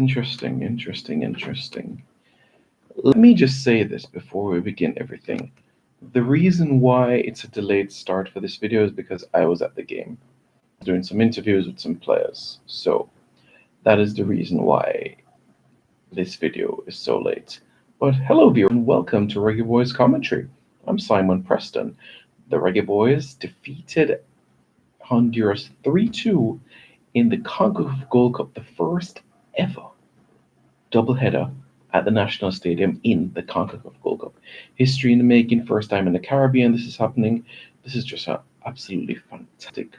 Interesting. Let me just say this before we begin everything. The reason why it's a delayed start for this video is because I was at the game doing some interviews with some players. So that is the reason why this video is so late. But hello, viewers, and welcome to Reggae Boys Commentary. I'm Simon Preston. The Reggae Boys defeated Honduras 3-2 in the CONCACAF Gold Cup, the first ever doubleheader at the National Stadium in the CONCACAF Gold Cup. History in the making, first time in the Caribbean this is happening. This is just an absolutely fantastic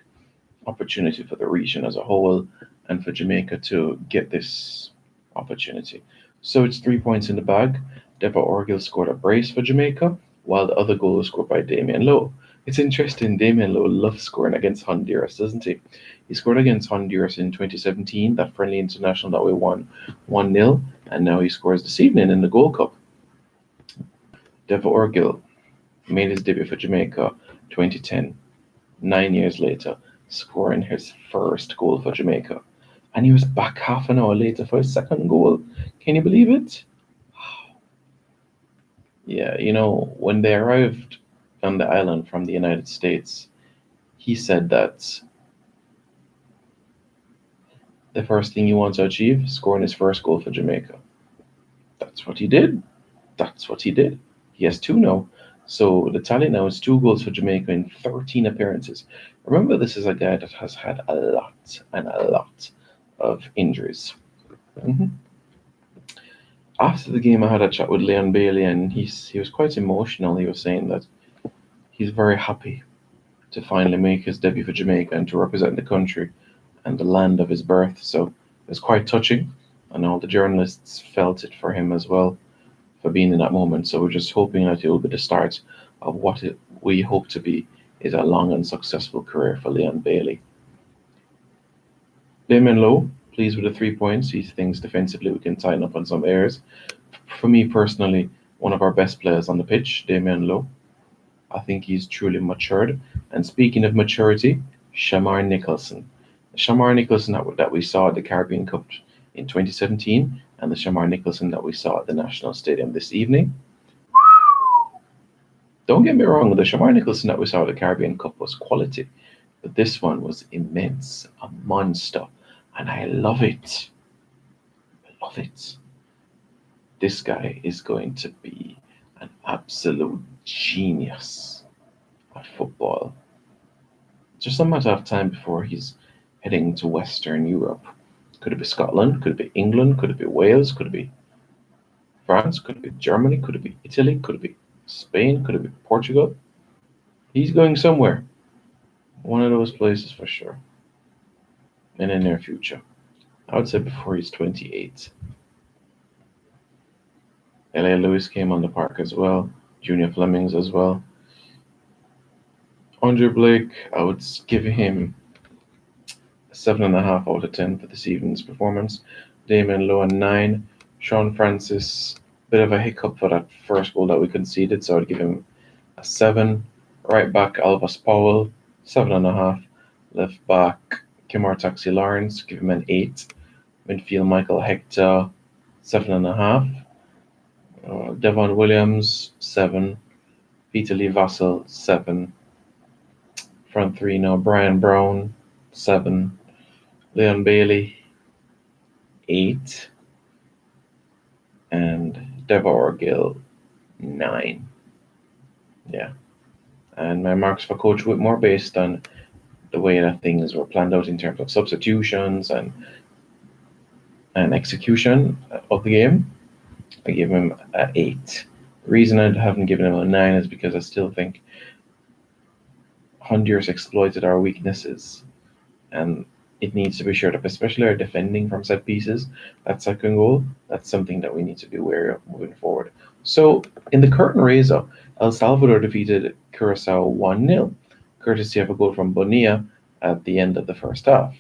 opportunity for the region as a whole and for Jamaica to get this opportunity. So it's 3 points in the bag. Deva Orgil scored a brace for Jamaica, while the other goal was scored by Damian Lowe. It's interesting, Damian Lowe loves scoring against Honduras, doesn't he? He scored against Honduras in 2017, that friendly international that we won 1-0, and now he scores this evening in the Gold Cup. Deva Orgil made his debut for Jamaica 2010, 9 years later, scoring his first goal for Jamaica. And he was back half an hour later for his second goal. Can you believe it? Yeah, when they arrived on the island from the United States, he said that the first thing he wants to achieve is scoring his first goal for Jamaica. That's what he did. He has two now. So the tally now is 2 goals for Jamaica in 13 appearances. Remember, this is a guy that has had a lot of injuries. Mm-hmm. After the game, I had a chat with Leon Bailey, and he was quite emotional. He was saying that he's very happy to finally make his debut for Jamaica and to represent the country and the land of his birth. So it was quite touching, and all the journalists felt it for him as well for being in that moment. So we're just hoping that it will be the start of what we hope to be is a long and successful career for Leon Bailey. Damien Lowe, pleased with the 3 points. He thinks defensively we can tighten up on some areas. For me personally, one of our best players on the pitch, Damien Lowe. I think he's truly matured. And speaking of maturity, Shamar Nicholson. The Shamar Nicholson that we saw at the Caribbean Cup in 2017 and the Shamar Nicholson that we saw at the National Stadium this evening. Don't get me wrong, the Shamar Nicholson that we saw at the Caribbean Cup was quality, but this one was immense, a monster, and I love it. This guy is going to be an absolute genius at football. It's just a matter of time before he's heading to Western Europe. Could it be Scotland? Could it be England? Could it be Wales? Could it be France? Could it be Germany? Could it be Italy? Could it be Spain? Could it be Portugal? He's going somewhere. One of those places for sure. In the near future. I would say before he's 28. L.A. Lewis came on the park as well. Junior Flemings as well. Andre Blake, I would give him a 7.5 out of 10 for this evening's performance. Damien Lowe, a 9. Sean Francis, bit of a hiccup for that first goal that we conceded, so I'd give him a 7. Right back, Alvas Powell, 7.5. Left back, Kimar Taxi Lawrence, give him an 8. Midfield, Michael Hector, 7.5. Devon Williams, 7. Peter Lee Vassell, 7. Front 3 now, Brian Brown, 7. Leon Bailey, 8. And Deva Orgil, 9. Yeah. And my marks for Coach Whitmore, based on the way that things were planned out in terms of substitutions and execution of the game, I give him an 8. The reason I haven't given him a 9 is because I still think Honduras exploited our weaknesses, and it needs to be shored up, especially our defending from set pieces. That second goal, that's something that we need to be wary of moving forward. So in the curtain raiser, El Salvador defeated Curacao 1-0, courtesy of a goal from Bonilla at the end of the first half.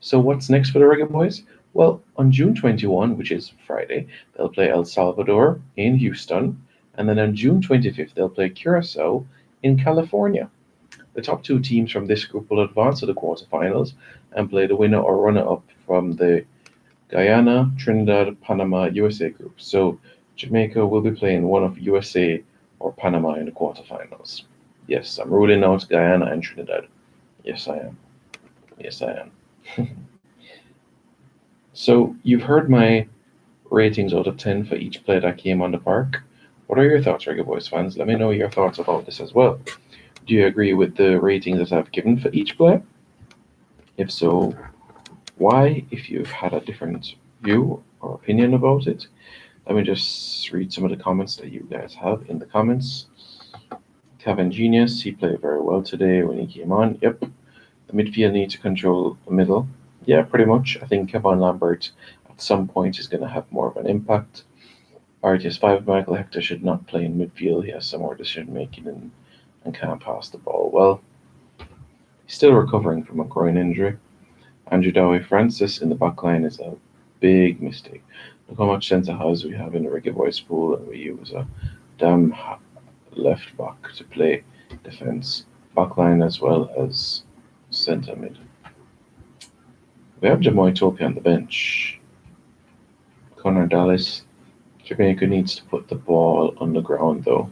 So what's next for the Reggae Boys? Well, on June 21, which is Friday, they'll play El Salvador in Houston, and then on June 25th, they'll play Curacao in California. The top 2 teams from this group will advance to the quarterfinals and play the winner or runner-up from the Guyana, Trinidad, Panama, USA group. So Jamaica will be playing one of USA or Panama in the quarterfinals. Yes, I'm ruling out Guyana and Trinidad. Yes, I am. Yes, I am. So you've heard my ratings out of 10 for each play that came on the park. What are your thoughts, Reggae Boys fans? Let me know your thoughts about this as well. Do you agree with the ratings that I've given for each play? If so, why? If you've had a different view or opinion about it, let me just read some of the comments that you guys have in the comments. Kevin Genius, he played very well today when he came on. Yep. The midfield need to control the middle. Yeah, pretty much. I think Kevin Lambert at some point is going to have more of an impact. RTS5, Michael Hector should not play in midfield. He has some more decision making and can't pass the ball well. He's still recovering from a groin injury. Andrew Dowie Francis in the back line is a big mistake. Look how much centre halves we have in the Reggae Boys pool, and we use a damn left back to play defence, back line as well as centre mid. We have Jamoitopia on the bench. Connor Dallas. Jamaica needs to put the ball on the ground though.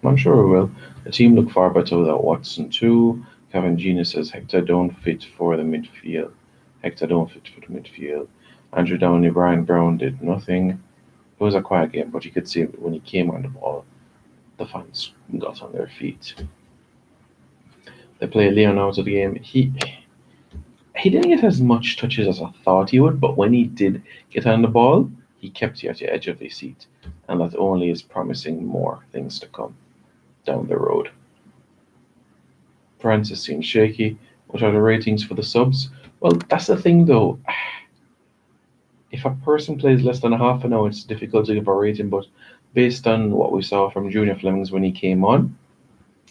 I'm sure we will. The team look far better without Watson too. Kevin Genius says Hector don't fit for the midfield. Hector don't fit for the midfield. Andrew Downey, Brian Brown did nothing. It was a quiet game, but you could see when he came on the ball, the fans got on their feet. They played Leon out of the game. He didn't get as much touches as I thought he would, but when he did get on the ball, he kept you at the edge of the seat, and that only is promising more things to come down the road. Francis seems shaky. What are the ratings for the subs? Well, that's the thing though. If a person plays less than a half an hour, it's difficult to give a rating, but based on what we saw from Junior Flemings when he came on,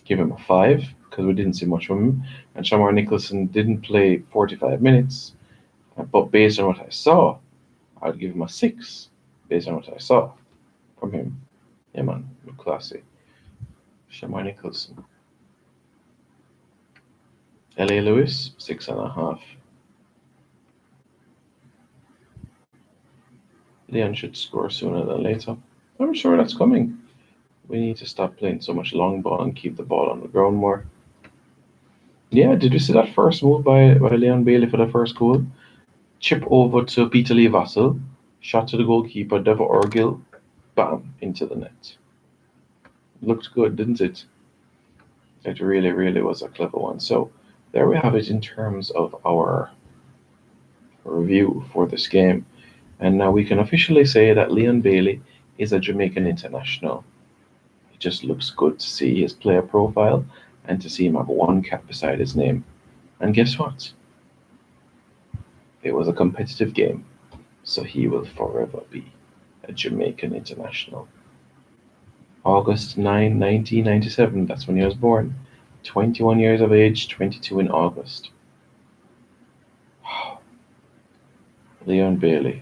give him a 5 because we didn't see much from him. And Shamar Nicholson didn't play 45 minutes, but based on what I saw, I'd give him a 6 based on what I saw from him. Yeah, man, classy. Shamar Nicholson. L.A. Lewis, 6.5. Leon should score sooner than later. I'm sure that's coming. We need to stop playing so much long ball and keep the ball on the ground more. Yeah, did you see that first move by Leon Bailey for the first goal? Chip over to Peter Lee Vassell, shot to the goalkeeper, Devo Orgil, bam, into the net. Looked good, didn't it? It really, really was a clever one. So there we have it in terms of our review for this game. And now we can officially say that Leon Bailey is a Jamaican international. It just looks good to see his player profile and to see him have one cap beside his name. And guess what? It was a competitive game, so he will forever be a Jamaican international. August 9, 1997, that's when he was born. 21 years of age, 22 in August. Leon Bailey,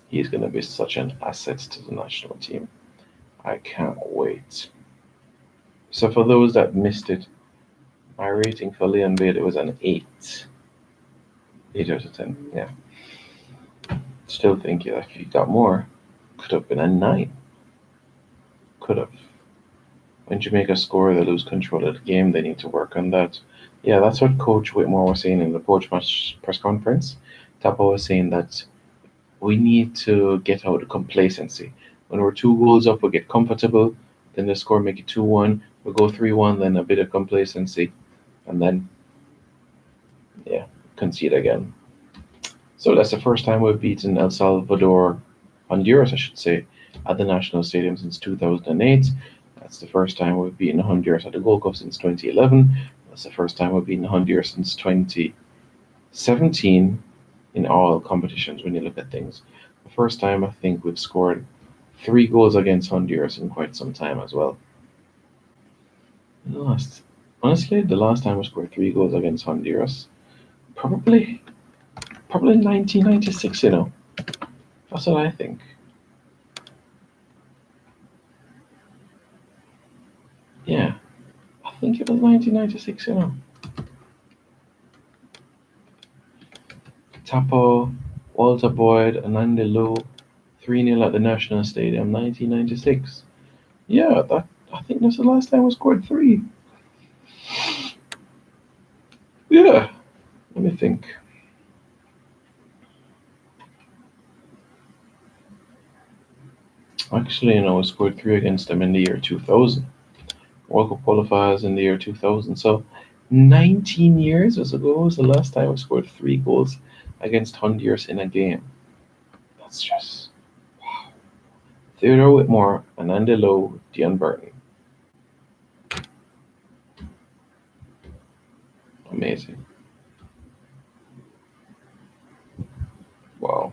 he's going to be such an asset to the national team. I can't wait. So for those that missed it, my rating for Leon Bailey was an 8. 8 out of 10, yeah. Still think if he got more, could have been a 9. Could have. When Jamaica score, they lose control of the game. They need to work on that. Yeah, that's what Coach Whitmore was saying in the post-match press conference. Tapa was saying that we need to get out of complacency. When we're 2 goals up, we get comfortable. Then the score make it 2-1. We go 3-1, then a bit of complacency. And then, yeah, concede again. So that's the first time we've beaten El Salvador, Honduras, I should say, at the National Stadium since 2008. That's the first time we've beaten Honduras at the Gold Cup since 2011. That's the first time we've beaten Honduras since 2017 in all competitions when you look at things. The first time I think we've scored 3 goals against Honduras in quite some time as well. Honestly, the last time we scored 3 goals against Honduras, probably 1996, That's what I think. Yeah, I think it was 1996, Tapo Walter Boyd, Ananda Lowe, 3-0 at the National Stadium, 1996. Yeah, I think that's the last time we scored 3. Yeah, let me think. Actually, we scored 3 against them in the year 2000. World Cup qualifiers in the year 2000. So 19 years ago was the last time we scored 3 goals against Honduras in a game. That's just wow. Theodore Whitmore, Ananda Lowe, Dion Burton. Amazing. Wow.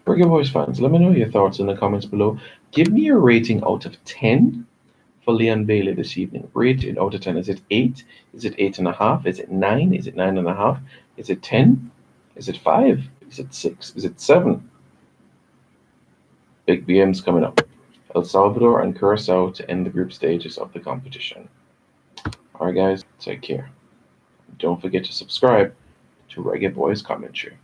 Burger Boys fans, let me know your thoughts in the comments below. Give me a rating out of 10 for Leon Bailey this evening. Rate it out of 10. Is it 8? Is it 8.5? Is it 9? Is it 9.5? Is it 10? Is it 5? Is it 6? Is it 7? Big BM's coming up. El Salvador and Curacao to end the group stages of the competition. Alright guys, take care. Don't forget to subscribe to Reggae Boys Commentary.